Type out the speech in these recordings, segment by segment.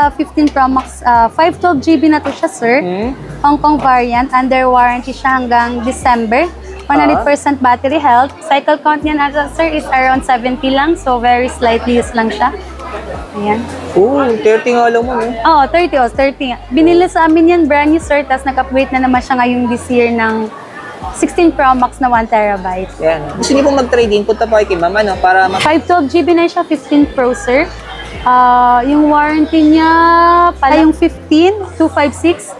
sa 15 Pro Max, 512 GB na to siya, sir. Hong Kong variant, under warranty siya hanggang December. 100% battery health. Cycle count niyan, sir, is around 70 lang. So, very slightly used lang siya. Ayan. Oh, 30 nga lang mo, eh. Oo, 30 nga. Binili sa amin yan, brand new, sir. Tapos nag-upgrade na naman siya ngayong this year ng 16 Pro Max na 1 terabyte. Yan. Gusto niyo pong mag-trade-in, punta po kayo kay mama, no? Para 512 GB na siya, 15 Pro, sir. Yung warranty niya, pala yung 15,256.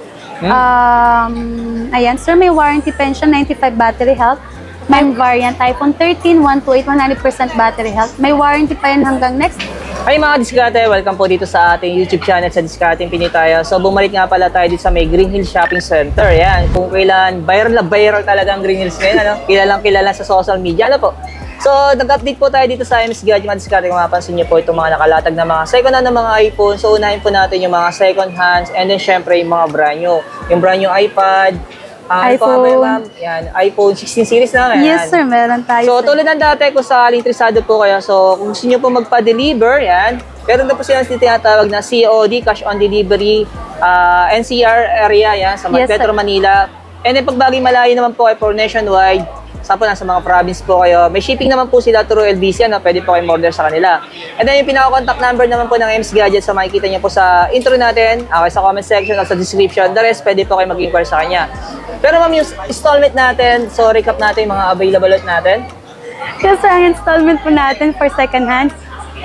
Ayan, sir, may warranty pension, 95 battery health. May variant iPhone 13, 128, 100% battery health. May warranty pa yan hanggang next. Ay mga diskarte, welcome po dito sa ating YouTube channel sa Discarding Pinoy tayo. So bumalik nga pala tayo dito sa may Green Hills Shopping Center. Yan, kung kailan viral na viral talaga ang Green Hills ngayon, ano? Kilalang kilala sa social media, ano po? So nag-update po tayo dito sa MS Gadget, mga diskarte. Kung mapansin niyo po itong mga nakalatag na mga second hand na mga iPhone. So unahin po natin yung mga second hands and then syempre yung mga brand new. Yung brand new iPad, iPhone. Yan, iPhone 16 series na. Yan. Yes, sir, meron tayo. So, sir. tulad ng dati, kung sakaling interesado po kayo, so kung gusto nyo po magpa-deliver, yan, meron na po silang tinatawag na COD, Cash on Delivery, NCR area, yan, sa Yes, Metro sir. Manila. And then, pag bagay malayo naman po kayo for nationwide, sa mga province po kayo, may shipping naman po sila through LBC, ano, pwede po kayo order sa kanila. And then, yung pinaka-contact number naman po ng MS Gadget, so makikita niyo po sa intro natin, okay, sa comment section o sa description, the rest, pwede po kayo mag-inquire sa kanya. Pero ma'am, yung installment natin, so recap natin yung mga available natin. Kasi ang installment po natin for second hand,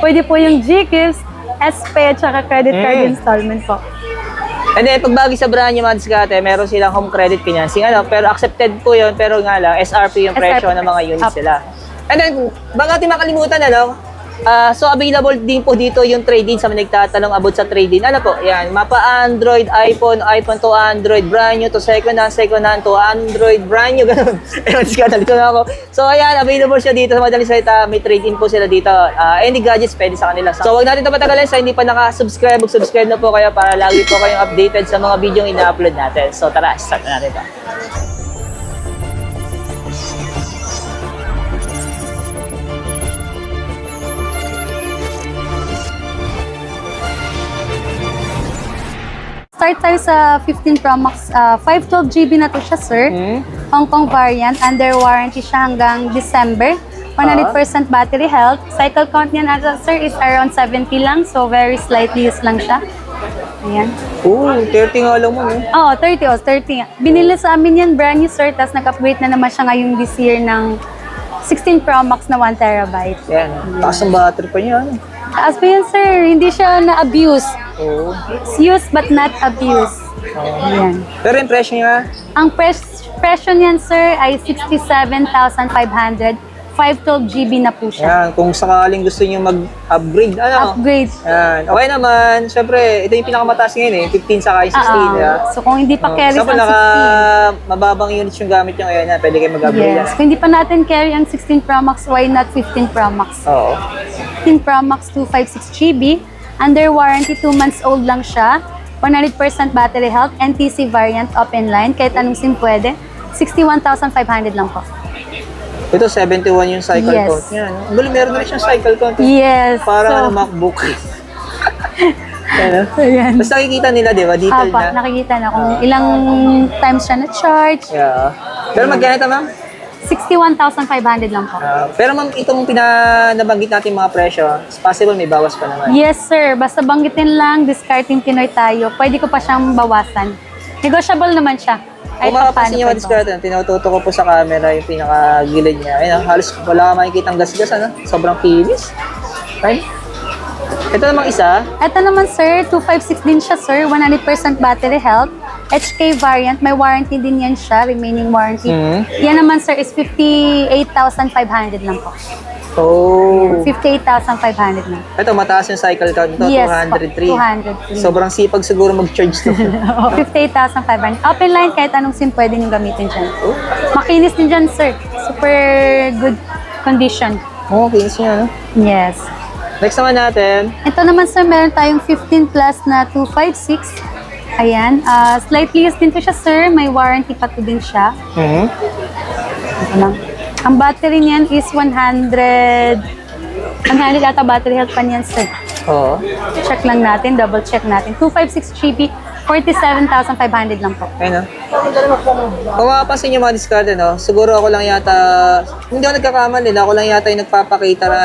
pwede po yung Gcash, SPay, at saka credit card installment po. And then, pag bagay sa brand yung mga diskarte, meron silang home credit financing, ano, pero accepted po yun, pero nga lang, SRP yung presyo ng mga units sila. And then, baka natin makalimutan, ano, so available din po dito yung trade-in sa mga nagtatanong about sa trade-in. Ano po, yan, mapa Android, iPhone to Android, brand new to second hand to Android, brand new, ganun. Dito na ako. So, ayan, available siya dito sa madaling salita, may trade-in po sila dito. Any gadgets pwede sa kanila. So, wag natin ito patagalan sa hindi pa naka-subscribe, mag-subscribe na po kayo para lagi po kayong updated sa mga video yung ina-upload natin. So, tara, start na natin ito. Start tayo sa 15 Pro Max, 512 GB na to siya, sir. Hong Kong variant, under warranty siya hanggang December. 100% battery health. Cycle count niyan, sir, is around 70 lang. So, very slightly used lang siya. Ayan. Oh, 30 nga lang mo, eh. Oo, 30 nga. Binili sa amin yan, brand new, sir. Tapos nag-upgrade na naman siya ngayong this year ng 16 Pro Max na 1 terabyte. Yan, taas ang battery pa niya, ano. Taas pa yan, sir. Hindi siya na-abuse. Oh. It's used but not abused. Ayan. Pero yung presyo niya, Ang presyo niyan, sir, ay 67,500. 512 GB na po siya. yan, kung sakaling gusto niyo mag-upgrade, ano? Upgrade. Yan. Okay naman, syempre, ito yung pinakamataas ngayon eh, 15 saka yung 16. Yeah. So kung hindi pa carry Sample, ang 16. mababang units yung gamit nyo ngayon, pwede kayo mag-upgrade. Yes. Kung hindi pa natin carry ang 16 Pro Max, why not 15 Pro Max? Oo. 15 Pro Max 256 GB. Under warranty, 2 months old lang siya. 100% battery health, NTC variant, open line. Kahit anong SIM pwede. 61,500 lang po. Ito, 71 yung cycle Yes. count. Yan. Ang galing, meron na rin siyang cycle count. Yes. Para ano, MacBook. Yan. Ayan. Tapos nakikita nila, di ba? Detail na. Nakikita na kung ilang times siya na-charge. Yeah. Pero magkano ito, ma'am? 61,500 lang po. Pero ma'am, itong nabanggit natin mga presyo, it's possible may bawas pa naman. Yes, sir. Basta banggitin lang, Discarding Pinoy tayo. Pwede ko pa siyang bawasan. Negotiable naman siya. Kung makapansin niyo ma-discard, tinututo ko po sa camera yung pinaka-gilid niya. Ayun, halos wala ka makikita ang gas-gas, ano? Sobrang kinis. Right? Ito namang isa. Ito naman, sir, 256 din siya, sir. 100% battery health. HK variant, may warranty din yan siya, remaining warranty. Yan naman, sir, is 58,500 lang po. Oh. 58,500 lang. Ito, mataas yung cycle count nito, Yes, 203. 203. Sobrang sipag siguro mag-charge to. 58,500. Open line, kahit anong SIM pwede nyo gamitin dyan. Makinis din dyan, sir. Super good condition. Oo, kinis niya, no? Yes. Next naman natin. Ito naman, sir, meron tayong 15 plus na 256. Ayan. Slightly used din to siya, sir. May warranty pa to din siya. Ito lang. Ang battery niyan is 100 100 ata battery health pa niyan, sir. Oo. Check lang natin, double check natin. 256 GB, 47,500 lang po. Ayun, no? Kung makapansin nyo mga discard, no? Siguro ako lang yata, hindi ako nagkakamali, ako lang yata yung nagpapakita na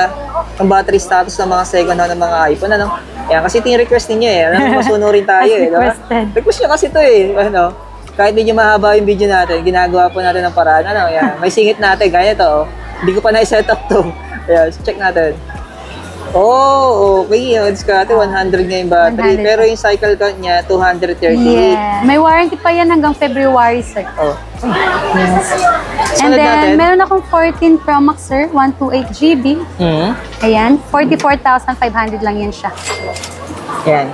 ng battery status ng mga second hand ng mga iPhone, ano? Yan, kasi ito yung request ninyo eh. Alam mo, masunurin tayo As eh. Diba? requested. Request nyo kasi ito eh. Ano? Kahit medyo mahaba yung video natin, ginagawa po natin ng paraan. Ano? Yan. May singit natin, gaya ito. Oh. Hindi ko pa na-set up to. Ayan, so check natin. Oh, okay. Yung discard 100 nga yung battery. 100. Pero yung cycle count niya, 238. Yeah. May warranty pa yan hanggang February, sir. Oh. Yes. And Sunod then, natin. meron akong 14 Pro Max, sir. 128 GB. Hmm. Ayan. 44,500 lang yan siya. Yan.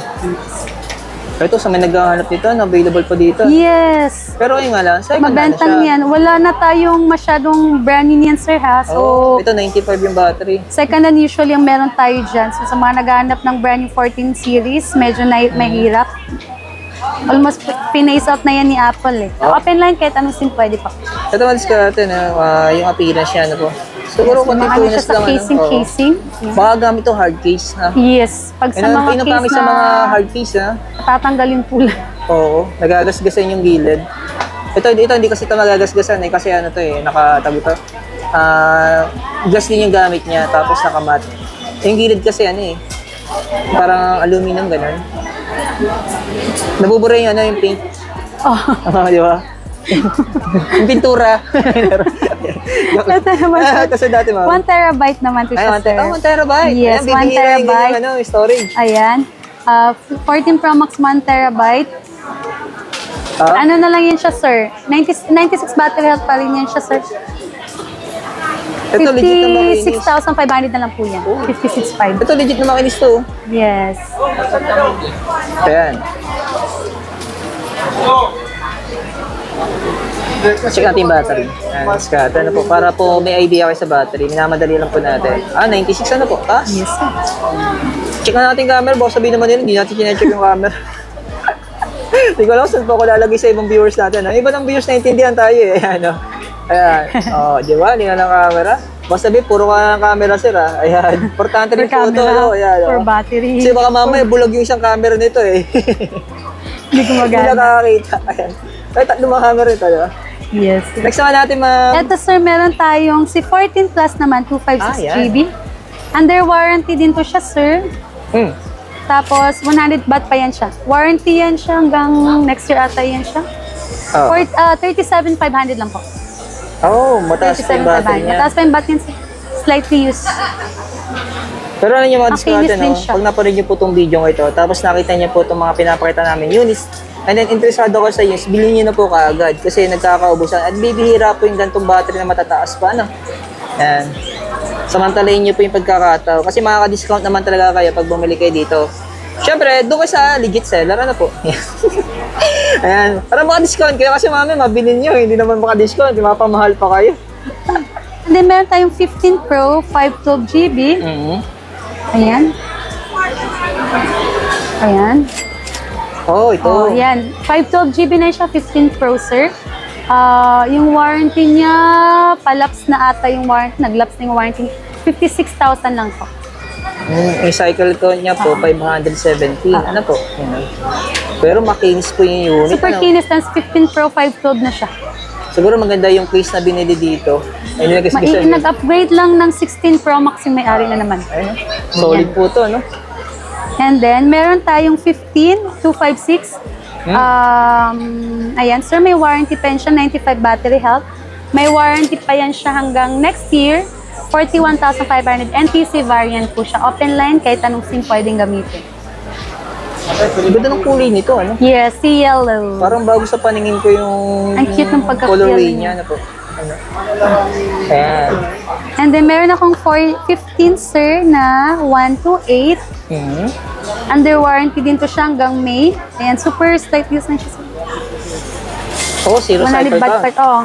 Ito, sa may naghahanap dito, available pa dito. Yes. Pero yun nga lang, second hand na Mabenta siya. niyan. Wala na tayong masyadong brand new niyan, sir, ha? So, Oh, ito 95 yung battery. second hand usually ang meron tayo dyan. So, sa mga naghahanap ng brand new 14 series, medyo mahirap. Almost pinace out na yan ni Apple eh. Oh. Open line, kahit anong SIM pwede pa. Ito malis ka natin, yung appearance niya, ano po. Siguro Yes, konti ano siya tunas sa lang, casing. Yeah. Baka gamit to hard case, ha? Yes. Pag sa mga Pinapangit case sa mga na hard case, ha? tatanggalin po lang. Oo, nagagasgasan yung gilid. Ito hindi kasi ito magagasgasan eh, kasi ano to eh, nakatabi to. Glass din yung gamit niya, tapos nakamat. Yung gilid kasi ano eh, parang aluminum ganun. Nabubura yung ano, yung paint. Oh. Di ba? Yung pintura. Ito naman, sir. Kasi dati mga 1 terabyte naman to Ay, siya, sir. 1 terabyte. Yes, Ayan, 1 bibihira yung terabyte. ganyan, ano, storage. Ayan. 14 Pro Max 1 terabyte. Ah? Ano na lang yan siya, sir? 96 battery health pa rin yan siya, sir. Ito legit na makinis. 56,500 na lang po yan. 56,500. Ito legit na makinis to. Yes. Ayan. Check natin yung battery. Ayan, Scott. Ano po, para po may idea kayo sa battery. Minamadali lang po natin. 96 ano po? Taas? Yes, sir. Check na natin yung camera. Baka sabihin naman nila, hindi natin chinecheck yung camera. Hindi ko alam saan po ako lalagay sa ibang viewers natin. Ang iba ng viewers naintindihan tayo eh. Ano? Ayan. Oh, di ba? Hindi na ng camera. Baka sabihin, puro ka ng camera sir ah. Ayan. Importante rin For photo. camera, No? Ayan, for oh. battery. Kasi baka mamaya bulag yung isang camera nito eh. Hindi ko Hindi magana. nakakakita. Ayan. Ay, tatlong mga camera ito, di ba? Yes. Next naman natin, ma'am. Ito, sir, meron tayong si 14 Plus naman, 256 yan. GB. Under warranty din to siya, sir. Hmm. Tapos, 100 baht pa yan siya. Warranty yan siya hanggang next year ata yan siya. Oh. 37,500 lang po. Oh, mataas pa yung battery 37,500. niya. Mataas pa yung battery niya. Slightly used. Pero ano yung mga Ang discount, kinis din no? siya. Pag napanood niyo po itong video ko ito, tapos nakita niyo po itong mga pinapakita namin units, and then interesado ko sa units, bilhin niyo na po kaagad kasi nagkakaubusan. At bibihira po yung gantong battery na matataas pa, ano? Yan. Samantalayin niyo po yung pagkakataw. Kasi makaka-discount naman talaga kayo pag bumili kayo dito. Siyempre, doon kayo sa legit seller, ano po? Ayan. Para maka-discount kayo kasi mami, mabilin niyo. Hindi naman maka-discount, mapamahal pa kayo. And then, meron tayong 15 Pro, 512 GB. Mhm. Ayan. Ayan. Oh, ito. Oh, yan. 512 GB na siya, 15 Pro, sir. Yung warranty niya, palaps na ata yung warranty, naglaps na yung warranty. 56,000 lang po. Yung cycle count niya po, 570. Ano po? Yan. Pero makinis po yung unit. Super ano? kinis, tas 15 Pro 512 na siya. Siguro maganda yung case na binili dito. Ay, Nag-upgrade lang ng 16 Pro Max yung may-ari na naman. solid po to, no? And then, meron tayong 15, 256. Ayan, sir, may warranty pa yan siya, 95 battery health. May warranty pa yan siya hanggang next year, 41,500. NTC variant po siya. Open line, kahit anong SIM pwedeng gamitin. Ganda ng kulay nito, ano? Yes, si yellow. Parang bago sa paningin ko yung Ang cute ng colorway pagka-yellow niya, ano po? Ano? Ayan. And then, meron akong 15, sir, na 128. Mhm. Under warranty din to siya hanggang May. Ayan, super slight use na siya. Oo, zero 100 cycle baht count. part. Oh.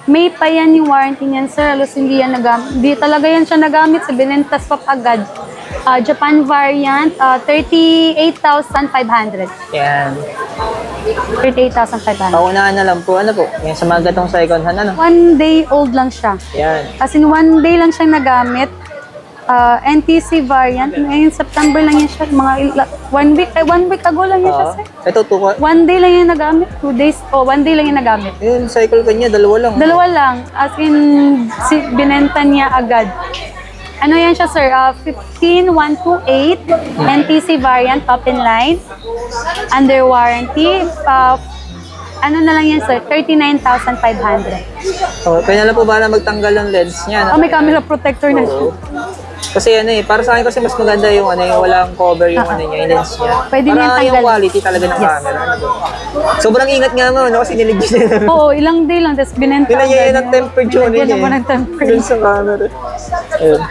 May pa yan yung warranty niyan, sir. Alos hindi yan nagamit. Hindi talaga yan siya nagamit. Sa binentas pa agad. Japan variant, 38,500. Yan. 38,500. Paunahan na lang po, ano po? Yan sa mga gatong second hand, ano? 1 day old lang siya. Yan. As in, 1 day lang siyang nagamit. NTC variant. Ngayon, September lang yan siya. Mga 1 week ago lang yan siya, sir. Ito, 2. 1 day lang yan nagamit. 2 days. 1 day lang yan nagamit. Yun, cycle kanya, dalawa lang. Dalawa lang. As in, binenta niya agad. Ano yan siya, sir? 15128 NTC variant, top in line. Under warranty. Ano na lang yan, sir? 39,500. Kaya na po ba na magtanggal ng lens niya? May camera protector na siya. Oo. Kasi para sa akin kasi mas maganda yung yung walang cover yung yung lens niya. Pwede para niyang yung tanggalin. quality talaga ng camera. Sobrang ingat nga mo, no? Kasi niligyan niya. Oo, ilang day lang. Tapos binenta Nilagyan agad niya ng niya. temperature Nilagyan niya. naman ng temperature. Dun sa camera. Ayun.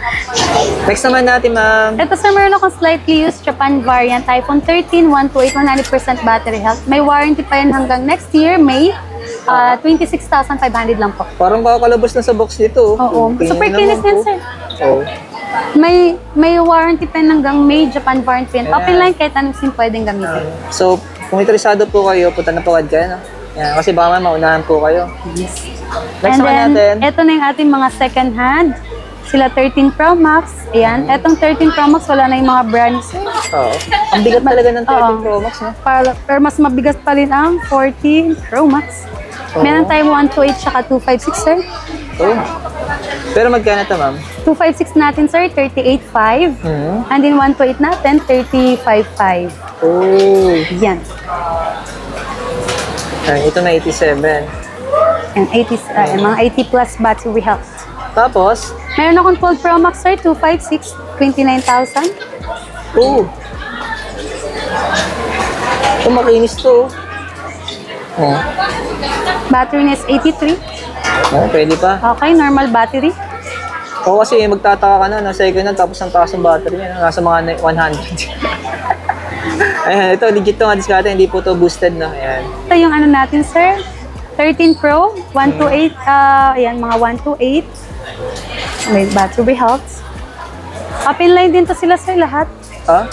Next naman natin, ma'am. Ito, sir, meron akong slightly used Japan variant, iPhone 13, 128, 100% battery health. May warranty pa yan hanggang next year, May. 26,500 lang po. Parang kakalabas na sa box nito. Oo. Super kinis yan, sir. Oo. May warranty pa yan hanggang May, Japan variant pa yan. Open line kahit anong SIM pwedeng gamitin. So, kung interesado po kayo, punta na po kayo, no? Yan, kasi baka maunahan po kayo. Yes. Next And naman then, natin. ito na yung ating mga second hand. Sila 13 Pro Max. Ayan. Etong 13 Pro Max, wala na yung mga brands. Oo. Ang bigat talaga ng 13 Oo. Pro Max, no? Pero mas mabigat pa rin ang 14 Pro Max. Meron tayong 128 tsaka 256, sir. Oo. Pero magkano ito, ma'am? 256 natin, sir, 38.5. And then 128 natin, 35.5. Oh. Yan. Ay, ito na 87. And 80, mga 80 plus battery health. Tapos, Meron akong 12 Pro Max, sir, 256, 29,000. oh. Ito makinis to. Oh. Battery niya is 83. Oh, pwede pa. Okay, normal battery. O kasi magtataka ka na second hand tapos ang taas ng battery niya, nasa mga 100. Ayan, ito legit to nga diskarte, hindi po to boosted na. Ayan. Ito yung ano natin, sir. 13 Pro, 128, ayan, mga 128. May battery health. Up in line din to sila, sir, lahat. Ha?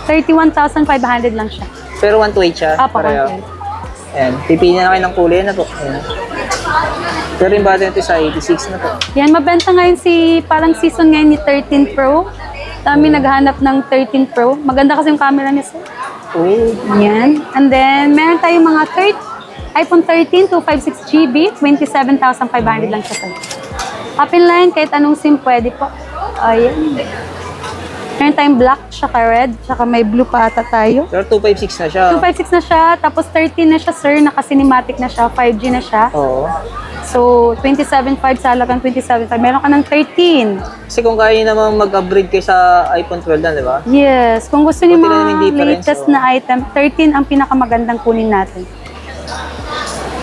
31,500 lang siya. Pero 128 siya. Apa, pareho. 128. Ayan, pipili na kayo ng kulay na po. Ayan. Pero yung battery nito sa 86 na po. Yan, mabenta ngayon parang season ngayon ni 13 Pro. Dami naghahanap ng 13 Pro. Maganda kasi yung camera niya, sir. Oh. Yan. And then, meron tayong mga iPhone 13, 256GB, 27,500 lang siya, sir. Up in line, kahit anong SIM pwede po. Ayan. Meron tayong black, tsaka red, tsaka may blue pa ata tayo. Pero 256 na siya. 256 na siya, tapos 13 na siya, sir. Naka-cinematic na siya, 5G na siya. Oo. So, 27.5 sa halagang 27.5. Meron ka ng 13. Kasi kung kaya nyo naman mag-upgrade kayo sa iPhone 12 na, di ba? Yes. Kung gusto niyo Buti na naman yung mga difference, latest oh. na item, 13 ang pinakamagandang kunin natin.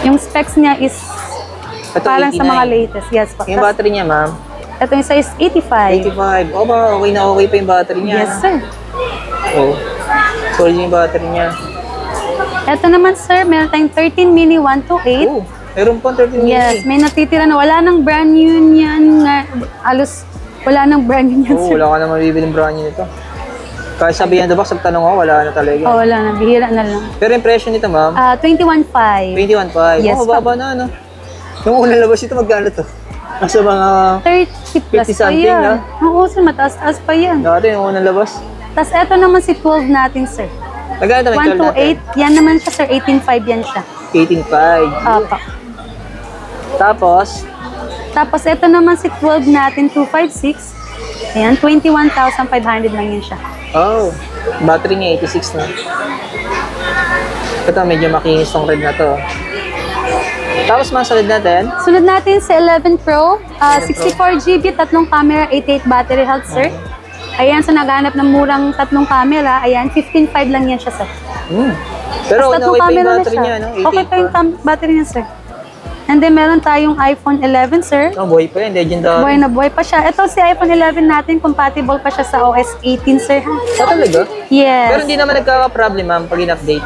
Yung specs niya is Ito, parang sa 89. mga latest. Yes po. Yung Tas, battery niya, ma'am? ito yung size 85. 85. O ba, okay na okay pa yung battery niya. Yes, sir. Oh. Solid yung battery niya. Ito naman, sir, meron tayong 13 mini 128. Oh, meron pa 13 Yes, may natitira na. Wala nang brand new niyan. Alos, wala nang brand new niyan, Oh, sir. wala ka naman bibili ng brand new nito. Kahit sabihin na box, tanong ako, wala na talaga. Oh, wala na. Bihira na lang. Pero yung presyo nito, ma'am, 21.5. 21.5. Yes, Oh, mababa na, ano? Yung unang labas ito, magkano to? Nasa mga 30 plus 50 pa something, yan. no? Oo, sir, mataas-taas pa yan. dati, yung unang labas. Tapos eto naman si 12 natin, sir. Magkano naman yung 12 natin? 128. Yan naman siya, sir. 18.5 yan siya. 18.5. Apa. Tapos, Tapos eto naman si 12 natin, 256. Ayan, 21,500 lang yan siya. oh, battery niya 86 na. Ito, medyo makinis tong red na to. Tapos, mga solid natin. Sunod natin si 11 Pro, 64GB, tatlong camera, 88 battery health, sir. Ayan, so naghanap ng murang tatlong camera. Ayan, 15.5 lang yan siya, sir. Pero, Tapos tatlong okay pa yung camera na battery siya. niya, no? 88 Okay pa yung battery niya, sir. And then, meron tayong iPhone 11, sir. Oh, buhay pa yan, legendary. Buhay na buhay pa siya. Ito si iPhone 11 natin, compatible pa siya sa OS 18, sir. Ha? Ah, talaga? Yes. Pero hindi naman nagkaka-problem, ma'am, pag in-update.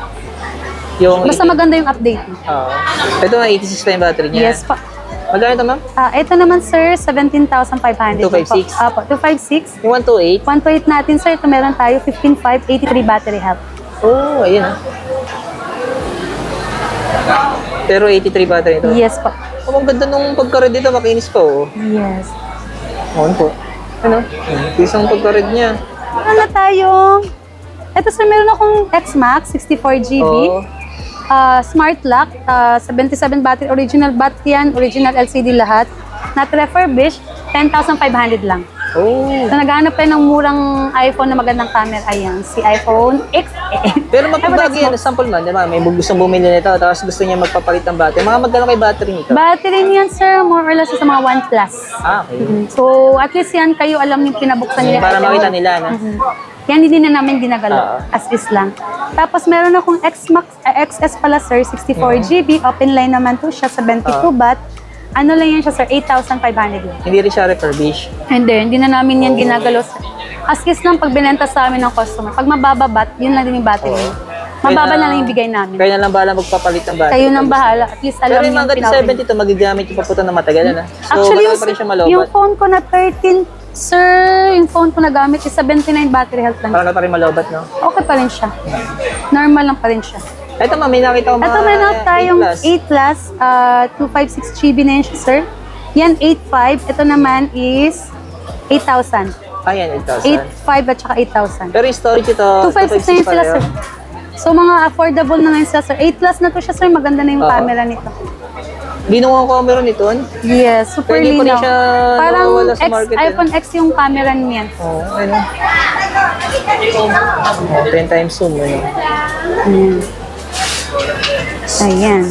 Yung Basta maganda yung update. Oo. Ito na 86 pa yung battery niya. Yes pa. Magkano ito, ma'am? Ito naman, sir, 17,500. 256. Apo, 256. Yung 128? 128 natin, sir. Ito meron tayo, 15.5, 83 battery health. Oh, ayun ah. Pero 83 battery ito. Yes po. Oh, ang ganda nung pagka-red dito, makinis pa, oh. Yes. Oo po. Ano? Isang pagka-red niya. Ano na tayo? Ito sir, meron akong X-Max, 64GB. Oo. Smart lock, 77 battery, original battery yan, original LCD lahat. Not refurbished, 10,500 lang. Oh. So naghahanap tayo ng murang iPhone na magandang camera. Ayan, si iPhone XE. Pero mapagbagi yan, sample man, diba? May gustong bumili nito, tapos gusto niya magpapalit ng battery. Mga magkano kay battery nito? Battery niyan sir, more or less sa mga 1 plus. Okay. So at least yan kayo alam yung pinabuksan nila. Para makita nila, no? Yan hindi na namin ginagalaw. As is lang. Tapos meron akong X-Max, XS pala sir, 64GB. Open line naman to siya, 72 baht. Ano lang yan siya sir, 8,500 lang. Hindi rin siya refurbished. Hindi na namin yan ginagalaw sir. As is lang pag binenta sa amin ng customer. Pag mababa bat, yun lang din yung battery. Mababa na lang yung bigay namin. Kaya na lang bahala magpapalit ng battery. Kayo nang bahala. At least alam Pero yung yung mga 70 ito, magigamit yung papunta ng matagal na. So, Actually, marami pa rin siya malobat. yung phone ko na 13, sir, yung phone ko na gamit is 79 battery health lang. Parang pa rin malobat, no? Okay pa rin siya. Normal lang pa rin siya. Ito ma'am, may nakita ko mga Ito meron tayong 8 plus. 8 plus, 256GB na yun siya, sir. Yan, 8.5. Ito naman is 8,000. Ayan, 8,000. 8.5 at saka 8,000. Pero yung storage ito, 256 na yun sila, pareho. sir. So, mga affordable na ngayon sila, sir. 8 plus na to siya, sir. Maganda na yung Oo. camera nito. Binuha ko meron ito. Yes, super Pwede pa rin linaw. siya Parang nawawala sa market, iPhone X yung camera niyan. Oo, ano? 10 times zoom, ano? Ayan.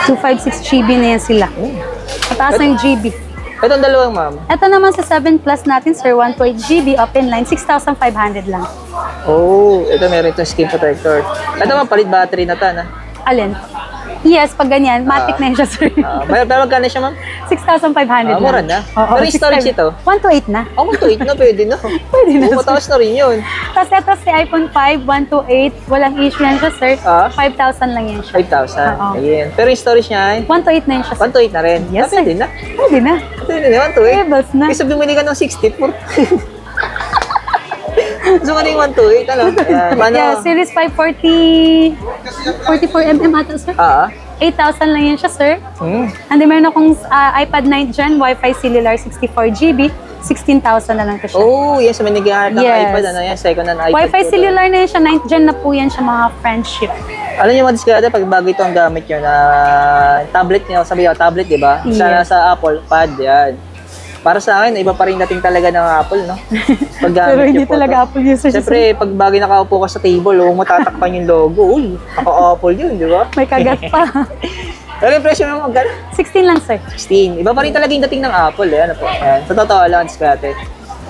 256GB na yan sila. Mataas na yung GB. Itong dalawang ma'am. Ito naman sa 7 Plus natin, sir, 128GB, open line, 6,500 lang. Oh, ito meron itong screen protector. Ito ma'am, palit battery na ta, na. Alin? Yes, pag ganyan, matic na yun siya, sir. Pero magkano siya ma'am? 6,500 lang. Mura na. Oo, Pero yung storage ito? 128 na. Ako ito, 8 na, pwede na. Pwede na, sir. Mataas na rin yun. Tapos ito si iPhone 5, 128, walang issue yan siya, sir. 5,000 lang yan siya. 5,000. Oo. Ayan. Pero yung storage niya ay 128 na yun siya, sir. 1 to 8 na rin. Yes, sir. Pwede na. Pwede na. Pwede na, 1 to 8. Tables na. Kasi bumili ka ng 64. So, ano yung 1 to 8? Ano? Paano? Yeah, Series 540, 44mm ata, sir. 8,000 lang yan siya, sir. And then meron akong iPad 9 Gen, Wi-Fi cellular 64GB, 16,000 na lang to siya. Oh, yes. May nag-iarap ng Yes. iPad. Ano yan? Second hand iPad. Wi-Fi po to. cellular na yan siya, 9th Gen na po yan siya, mga friendship. Alam niyo mga discard pag bago ito ang gamit nyo na tablet niyo, sabi ko tablet, di ba? Yes. Sa Apple, pad, yan. Para sa akin, iba pa rin dating talaga ng Apple, no? Pag gamit Pero hindi niyo po talaga to. Apple user siya, sir. Siyempre, pag bagay nakaupo ka sa table, matatakpan yung logo. Uy, naka-Apple yun, di ba? May kagat pa. Pero yung presyo naman magkano? 16 lang, sir. 16. Iba pa rin talaga yung dating ng Apple, eh. Ano po? Ayan. Sa totoo lang, discarte.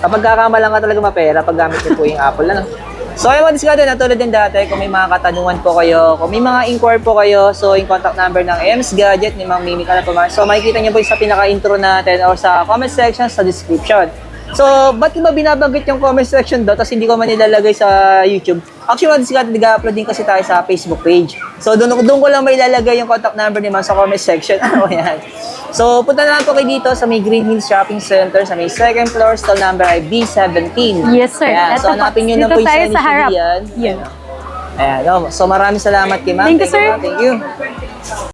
Kapag kakamalang ka talaga mapera, pag gamit niyo po yung Apple, ano? So, ayun mga discarte, natulad din dati, kung may mga katanungan po kayo, kung may mga inquire po kayo, so yung contact number ng Ems Gadget, ni Mang Mimi ka na po. So, makikita niyo po sa pinaka-intro natin or sa comment section, sa description. So, ba't ba binabanggit yung comment section doon, tapos hindi ko man ilalagay sa YouTube? Actually, mga discarte, nag-upload din kasi tayo sa Facebook page. So, doon ko lang may ilalagay yung contact number ni Mang sa comment section. Ano yan? So, punta na lang po kayo dito sa may Green Hills Shopping Center, sa may second floor, stall number ay B17. Yes, sir. Ayan, so, Eto po. hanapin nyo na Dito po yung tayo Sunny sa harap. Chili yan. Yan. Ayan, so maraming salamat kay Ma'am. Thank you, sir. Thank you.